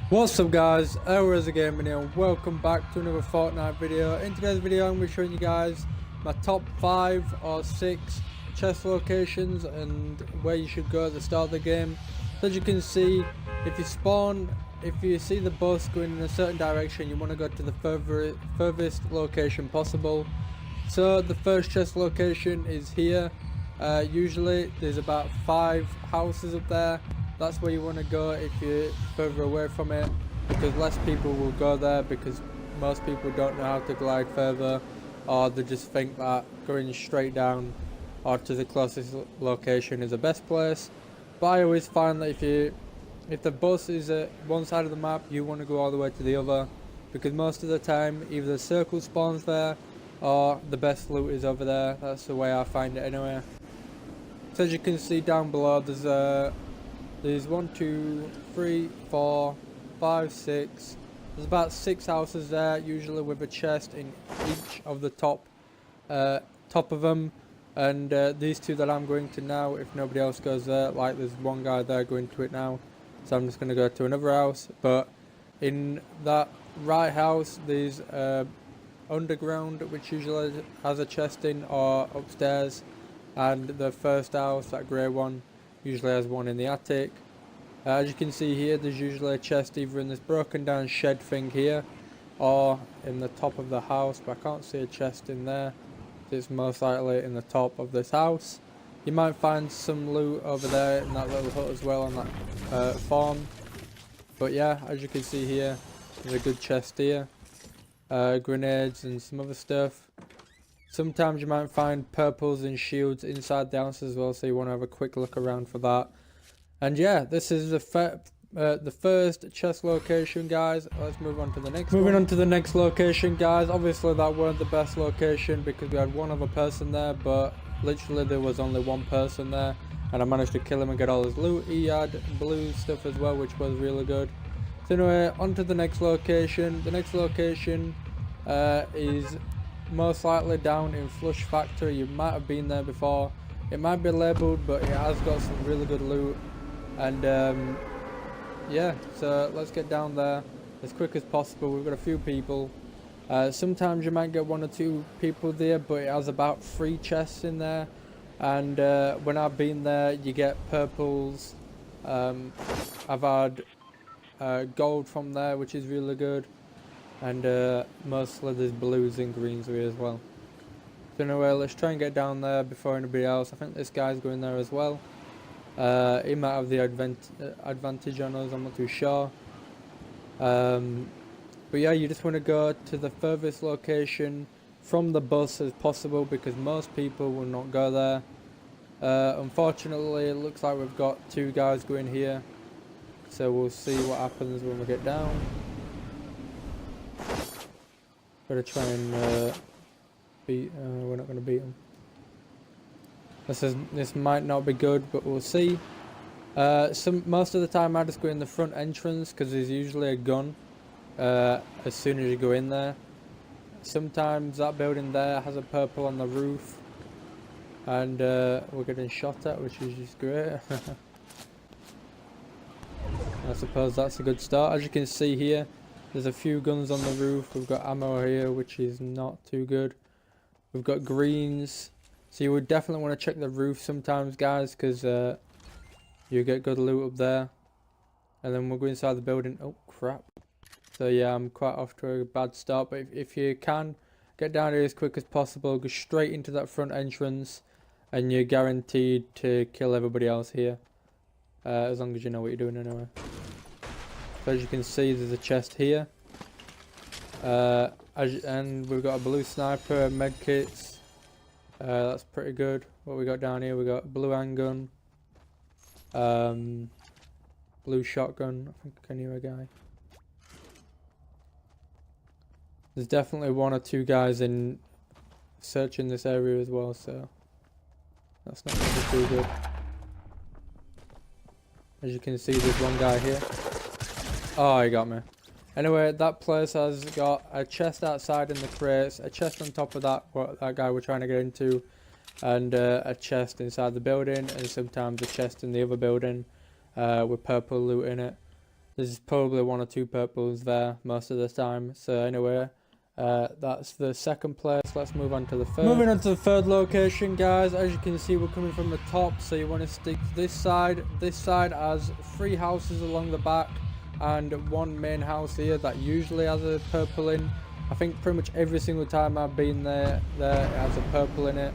What's up guys, HELLRAISER-Gaming here and welcome back to another Fortnite video. In today's video I'm going to be showing you guys my top 5 or 6 chest locations and where you should go at the start of the game. So as you can see, if you see the bus going in a certain direction, you want to go to the furthest location possible. So the first chest location is here. Usually there's about 5 houses up there. That's where you want to go if you're further away from it, because less people will go there, because most people don't know how to glide further, or they just think that going straight down or to the closest location is the best place. But I always find that if the bus is at one side of the map, you want to go all the way to the other, because most of the time either the circle spawns there or the best loot is over there. That's the way I find it anyway. So as you can see down below, there's 1, 2, 3, 4, 5, 6. There's about 6 houses there, usually with a chest in each of the top of them. And these 2 that I'm going to now, if nobody else goes there, like there's one guy there going to it now, so I'm just going to go to another house. But in that right house, there's underground, which usually has a chest in, or upstairs. And the first house, that grey one, usually has one in the attic. As you can see here, there's usually a chest either in this broken down shed thing here or in the top of the house, but I can't see a chest in there. It's most likely in the top of this house. You might find some loot over there in that little hut as well on that farm. But yeah, as you can see here, there's a good chest here. Grenades and some other stuff. Sometimes you might find purples and shields inside the house as well, so you want to have a quick look around for that. And yeah, this is the first chest location, guys. Let's move on to the next one. Moving on to the next location, guys. Obviously that weren't the best location because we had one other person there, but literally there was only one person there, and I managed to kill him and get all his loot. He had blue stuff as well, which was really good. So anyway, on to the next location. The next location is most likely down in Flush Factory. You might have been there before. It might be labelled, but it has got some really good loot. And yeah, so let's get down there as quick as possible. We've got a few people. Sometimes you might get 1 or 2 people there, but it has about 3 chests in there. And when I've been there, you get purples. I've had gold from there, which is really good. And mostly there's blues and greens here as well. So anyway, let's try and get down there before anybody else. I think this guy's going there as well. He might have the advantage on us, I'm not too sure. But yeah, you just want to go to the furthest location from the bus as possible, because most people will not go there. Unfortunately, it looks like we've got 2 guys going here, so we'll see what happens when we get down. Gotta try and beat. We're not gonna beat them. This might not be good, but we'll see. Most of the time I just go in the front entrance because there's usually a gun as soon as you go in there. Sometimes that building there has a purple on the roof, and we're getting shot at, which is just great. I suppose that's a good start. As you can see here, there's a few guns on the roof. We've got ammo here, which is not too good. We've got greens. So you would definitely want to check the roof sometimes, guys, because you get good loot up there. And then we'll go inside the building. Oh, crap. So yeah, I'm quite off to a bad start. But if you can, get down here as quick as possible. Go straight into that front entrance. And you're guaranteed to kill everybody else here. As long as you know what you're doing anyway. So as you can see, there's a chest here. And we've got a blue sniper, medkits. That's pretty good. What we got down here, we got blue handgun, blue shotgun. I think I can hear a guy. There's definitely 1 or 2 guys in searching this area as well, so that's not going to be too good. As you can see, there's one guy here. Oh, he got me. Anyway, that place has got a chest outside in the crates, a chest on top of that guy we're trying to get into, and a chest inside the building, and sometimes a chest in the other building with purple loot in it. There's probably one or two purples there most of the time. So anyway, that's the second place. Let's move on to the third. Moving on to the third location, guys. As you can see, we're coming from the top, so you want to stick to this side. This side has 3 houses along the back and 1 main house here that usually has a purple in. I think pretty much every single time I've been there it has a purple in it.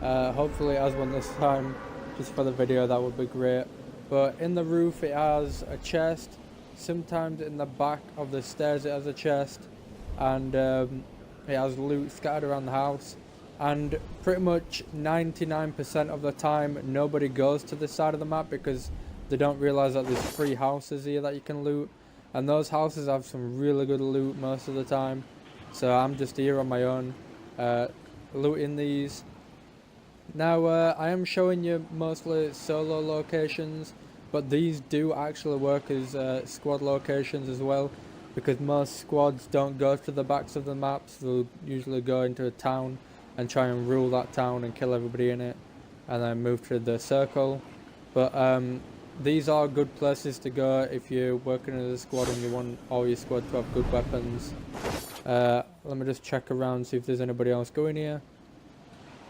Hopefully it has one this time, just for the video. That would be great. But in the roof it has a chest. Sometimes in the back of the stairs it has a chest, and it has loot scattered around the house. And pretty much 99% of the time nobody goes to this side of the map because they don't realize that there's 3 houses here that you can loot, and those houses have some really good loot most of the time. So I'm just here on my own looting these. Now I am showing you mostly solo locations, but these do actually work as squad locations as well, because most squads don't go to the backs of the maps. They'll usually go into a town and try and rule that town and kill everybody in it, and then move to the circle. But these are good places to go if you're working as a squad and you want all your squad to have good weapons. Let me just check around, see if there's anybody else going here.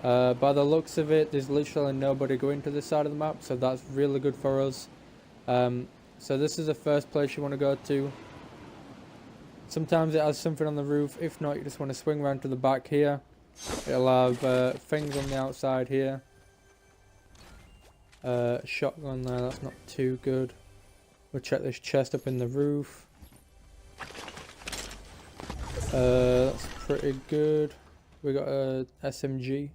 By the looks of it, there's literally nobody going to this side of the map, so that's really good for us. So this is the first place you want to go to. Sometimes it has something on the roof. If not, you just want to swing around to the back here. It'll have things on the outside here. Shotgun there, that's not too good. We'll check this chest up in the roof. That's pretty good. We got a SMG.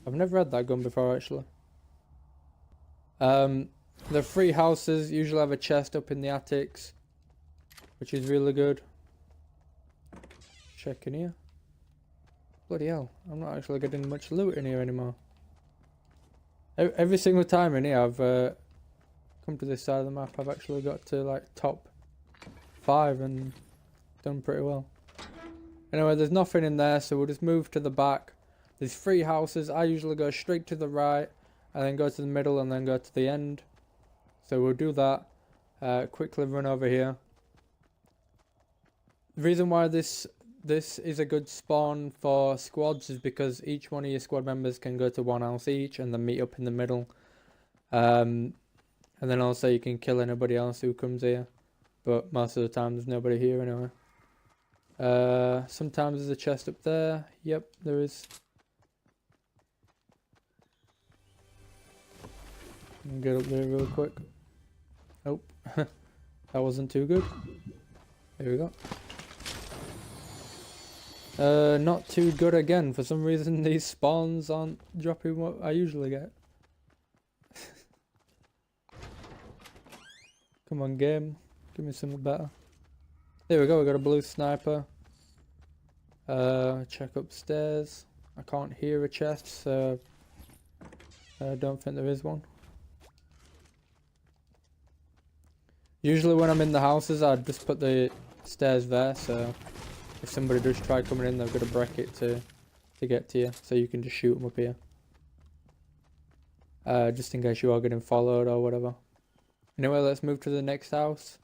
I've never had that gun before, actually. The 3 houses usually have a chest up in the attics, which is really good. Check in here. Bloody hell, I'm not actually getting much loot in here anymore. Every single time in here I've come to this side of the map, I've actually got to like top 5 and done pretty well. Anyway, there's nothing in there, so we'll just move to the back. There's 3 houses. I usually go straight to the right, and then go to the middle, and then go to the end. So we'll do that. Quickly run over here. The reason why this is a good spawn for squads is because each one of your squad members can go to 1 house each, and then meet up in the middle. And then also you can kill anybody else who comes here. But most of the time there's nobody here anyway. Sometimes there's a chest up there. Yep, there is. Get up there real quick. Nope. That wasn't too good. There we go. Not too good again. For some reason these spawns aren't dropping what I usually get. Come on, game. Give me something better. There we go, we got a blue sniper. Check upstairs. I can't hear a chest, so I don't think there is one. Usually when I'm in the houses, I'd just put the stairs there, so if somebody does try coming in, they've got to break it to get to you, so you can just shoot them up here. Just in case you are getting followed or whatever. Anyway, let's move to the next house,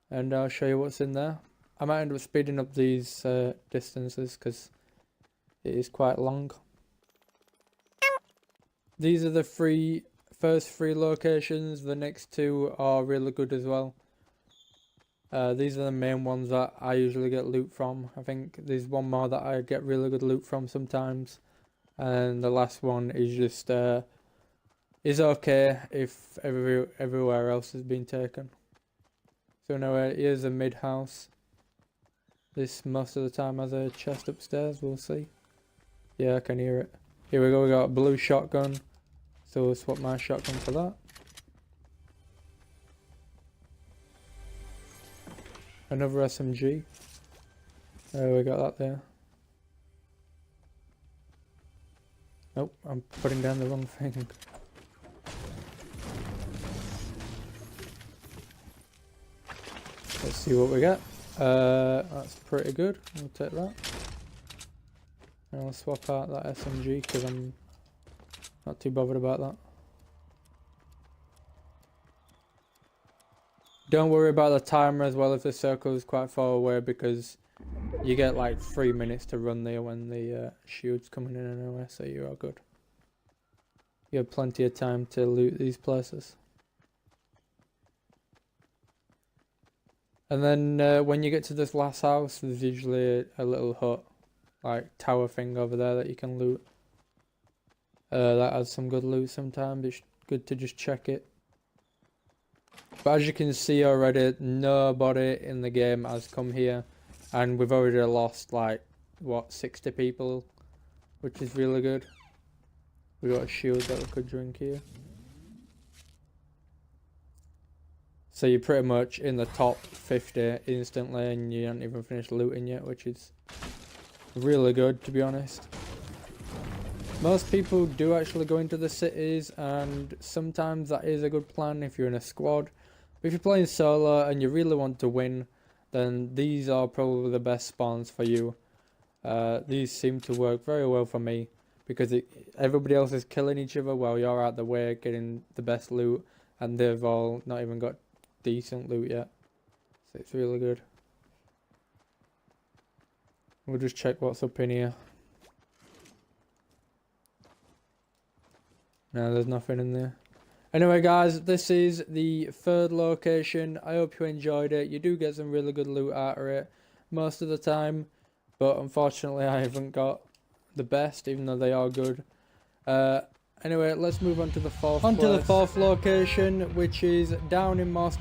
and I'll show you what's in there. I might end up speeding up these distances because it is quite long. These are the first three locations. The next 2 are really good as well. These are the main ones that I usually get loot from. I think there's one more that I get really good loot from sometimes, and the last one is just is okay if everywhere else has been taken. So now here's a mid house. This most of the time has a chest upstairs, we'll see. Yeah, I can hear it. Here we go, we got a blue shotgun. So we'll swap my shotgun for that. Another SMG. We got that there. Nope, I'm putting down the wrong thing. Let's see what we get. That's pretty good. We'll take that. And I'll swap out that SMG because I'm not too bothered about that. Don't worry about the timer as well if the circle is quite far away, because you get like 3 minutes to run there when the shield's coming in anyway, so you're all good. You have plenty of time to loot these places. And then when you get to this last house, there's usually a little hut, like tower thing over there that you can loot. That has some good loot sometimes. It's good to just check it. But as you can see already, nobody in the game has come here. And we've already lost like, what, 60 people? Which is really good. We got a shield that we could drink here. So you're pretty much in the top 50 instantly, and you haven't even finished looting yet, which is really good, to be honest. Most people do actually go into the cities, and sometimes that is a good plan if you're in a squad. But if you're playing solo and you really want to win, then these are probably the best spawns for you. These seem to work very well for me, because everybody else is killing each other while you're out the way getting the best loot, and they've all not even got decent loot yet. So it's really good. We'll just check what's up in here. No, there's nothing in there. Anyway guys, this is the third location. I hope you enjoyed it. You do get some really good loot out of it most of the time, but unfortunately I haven't got the best, even though they are good. Anyway, let's move on to the fourth location, which is down in Moist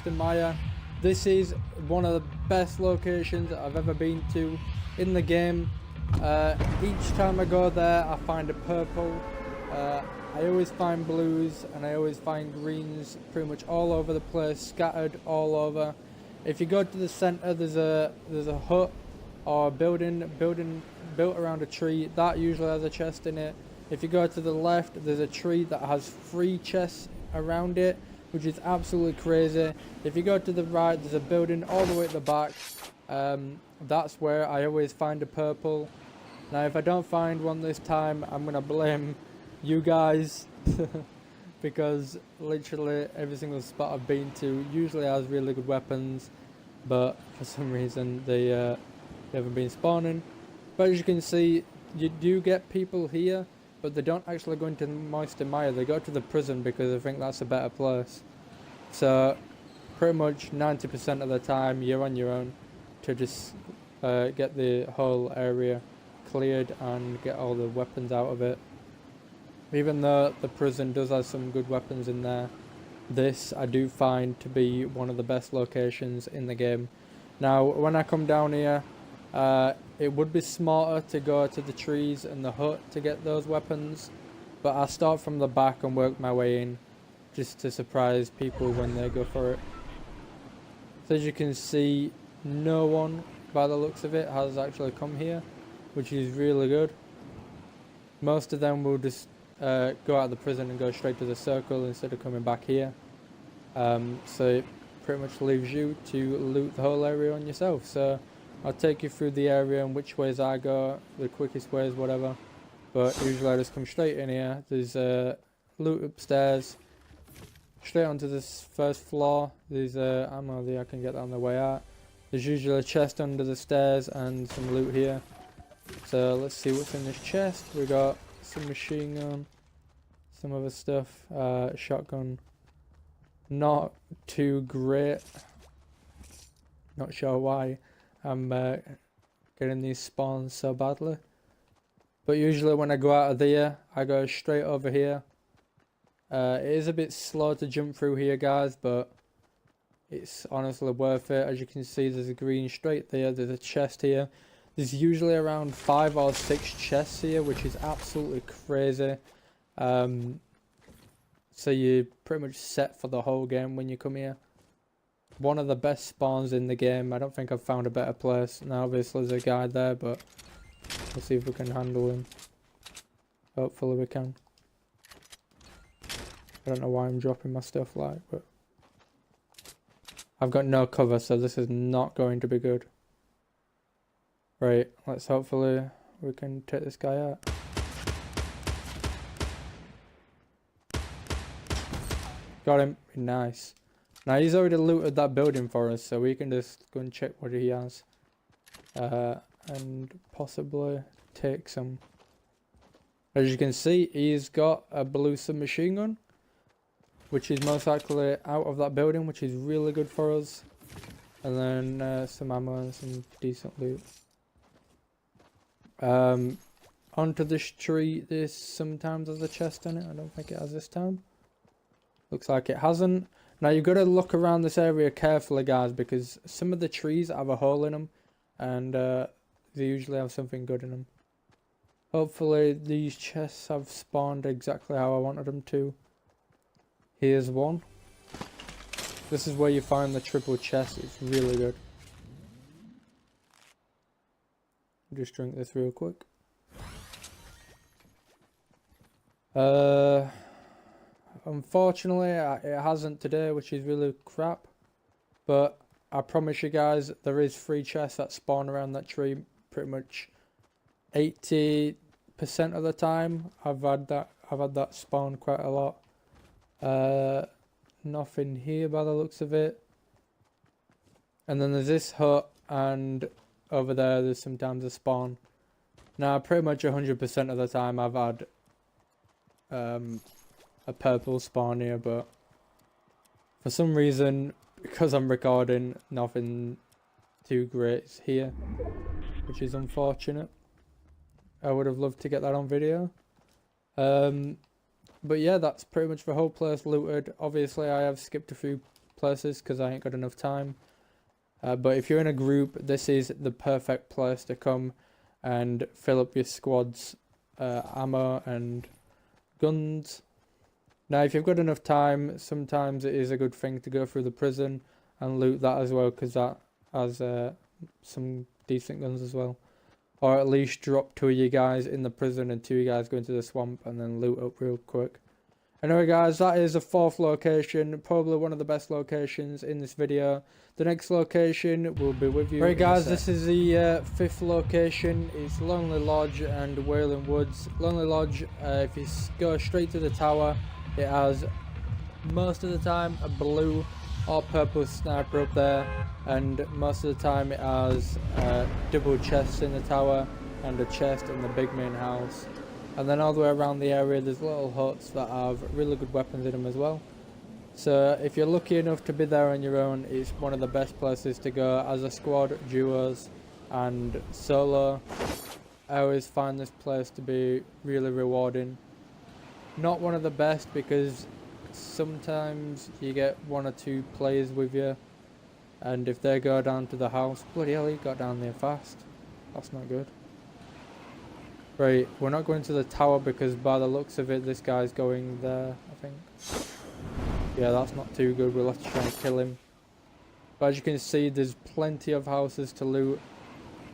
Mire. This is one of the best locations that I've ever been to in the game. Each time I go there, I find a purple. I always find blues, and I always find greens pretty much all over the place, scattered all over. If you go to the center, there's a hut or a building built around a tree that usually has a chest in it. If you go to the left, there's a tree that has 3 chests around it, which is absolutely crazy. If you go to the right, there's a building all the way at the back. That's where I always find a purple. Now if I don't find one this time, I'm gonna blame you guys because literally every single spot I've been to usually has really good weapons, but for some reason they haven't been spawning. But as you can see, you do get people here, but they don't actually go into Moist Mire. They go to the prison because I think that's a better place. So pretty much 90% of the time you're on your own to just get the whole area cleared and get all the weapons out of it. Even though the prison does have some good weapons in there, this I do find to be one of the best locations in the game. Now when I come down here, it would be smarter to go to the trees and the hut to get those weapons, but I start from the back and work my way in just to surprise people when they go for it. So as you can see, no one by the looks of it has actually come here, which is really good. Most of them will just go out of the prison and go straight to the circle instead of coming back here. So it pretty much leaves you to loot the whole area on yourself. So I'll take you through the area and which ways I go, the quickest ways, whatever. But usually I just come straight in here. There's loot upstairs, straight onto this first floor. There's ammo there, I can get that on the way out. There's usually a chest under the stairs and some loot here. So let's see what's in this chest. We got some machine gun, some other stuff, shotgun. Not too great. Not sure why I'm getting these spawns so badly. But usually when I go out of there, I go straight over here. It is a bit slow to jump through here, guys, but it's honestly worth it. As you can see, there's a green straight there. There's a chest here. There's usually around 5 or 6 chests here, which is absolutely crazy. So you're pretty much set for the whole game when you come here. One of the best spawns in the game. I don't think I've found a better place. Now obviously there's a guy there, but we'll see if we can handle him. Hopefully we can. I don't know why I'm dropping my stuff like, but I've got no cover, so this is not going to be good. Right, let's hopefully we can take this guy out. Got him. Nice. Now he's already looted that building for us, so we can just go and check what he has. And possibly take some. As you can see, he's got a blue submachine gun, which is most likely out of that building, which is really good for us. And then some ammo and some decent loot. Onto this tree, this sometimes has a chest in it. I don't think it has this time. Looks like it hasn't. Now you've got to look around this area carefully, guys, because some of the trees have a hole in them, and they usually have something good in them. Hopefully these chests have spawned exactly how I wanted them to. Here's one. This is where you find the triple chest. It's really good. Just drink this real quick. Unfortunately, it hasn't today, which is really crap. But I promise you guys, there is 3 chests that spawn around that tree pretty much 80% of the time. I've had that spawn quite a lot. Nothing here by the looks of it. And then there's this hut, and over there's sometimes a spawn. Now pretty much 100% of the time I've had a purple spawn here, but for some reason, because I'm recording, nothing too great is here, which is unfortunate. I would have loved to get that on video. But yeah, that's pretty much the whole place looted. Obviously I have skipped a few places because I ain't got enough time. But if you're in a group, this is the perfect place to come and fill up your squad's ammo and guns. Now if you've got enough time, sometimes it is a good thing to go through the prison and loot that as well, because that has some decent guns as well. Or at least drop 2 of you guys in the prison and 2 of you guys go into the swamp and then loot up real quick. Anyway guys, that is the 4th location, probably one of the best locations in this video. The next location will be with you. Right guys, this is the 5th location. It's Lonely Lodge and Wailing Woods. Lonely Lodge, if you go straight to the tower, it has most of the time a blue or purple sniper up there, and most of the time it has double chests in the tower and a chest in the big main house. And then all the way around the area there's little huts that have really good weapons in them as well. So if you're lucky enough to be there on your own, it's one of the best places to go as a squad, duos and solo. I always find this place to be really rewarding. Not one of the best because sometimes you get 1 or 2 players with you, and if they go down to the house, bloody hell, he got down there fast. That's not good. Right, we're not going to the tower because by the looks of it, this guy's going there, I think. Yeah, that's not too good. We'll have to try and kill him. But as you can see, there's plenty of houses to loot.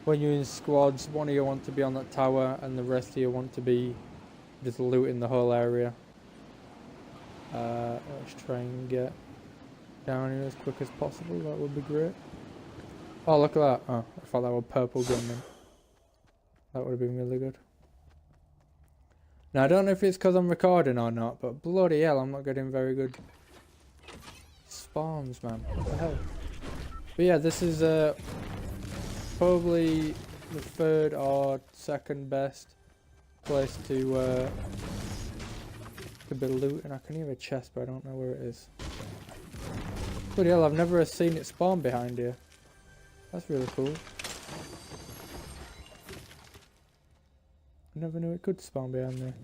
When you're in squads, 1 of you want to be on that tower and the rest of you want to be just looting the whole area. Let's try and get down here as quick as possible. That would be great. Oh, look at that. Oh, I thought that was purple gunman. That would have been really good. Now, I don't know if it's because I'm recording or not, but bloody hell, I'm not getting very good spawns, man. What the hell? But yeah, this is probably the 3rd or 2nd best place to be looting. I can hear a chest, but I don't know where it is. Bloody hell, I've never seen it spawn behind here. That's really cool. I never knew it could spawn behind there.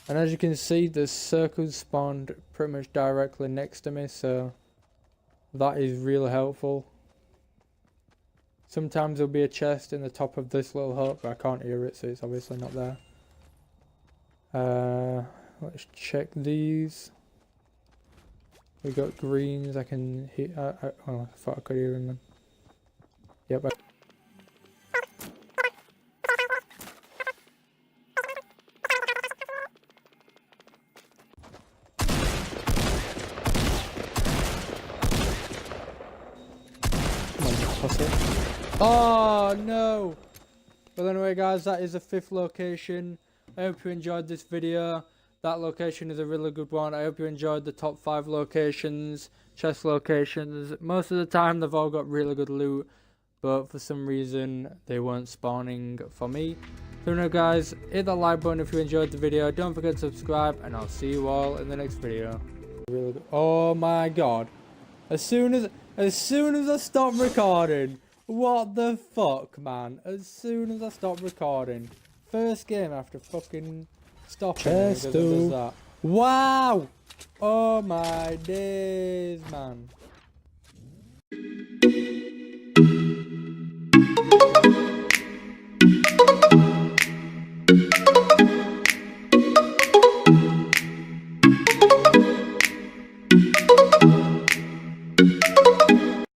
And as you can see, the circles spawned pretty much directly next to me, so that is really helpful. Sometimes there'll be a chest in the top of this little hut, but I can't hear it, so it's obviously not there. Let's check these. We got greens. I can hear. Oh, I thought I could hear them then. Yep. Oh no! Well, anyway guys, that is the 5th location. I hope you enjoyed this video. that location is a really good one. I hope you enjoyed the top 5 locations, chest locations. Most of the time they've all got really good loot, but for some reason they weren't spawning for me. So now guys, hit that like button if you enjoyed the video. Don't forget to subscribe, and I'll see you all in the next video. Oh my god. As soon as I stop recording, what the fuck, man? As soon as I stop recording, first game after fucking stopping because it does that. Wow! Oh my days, man.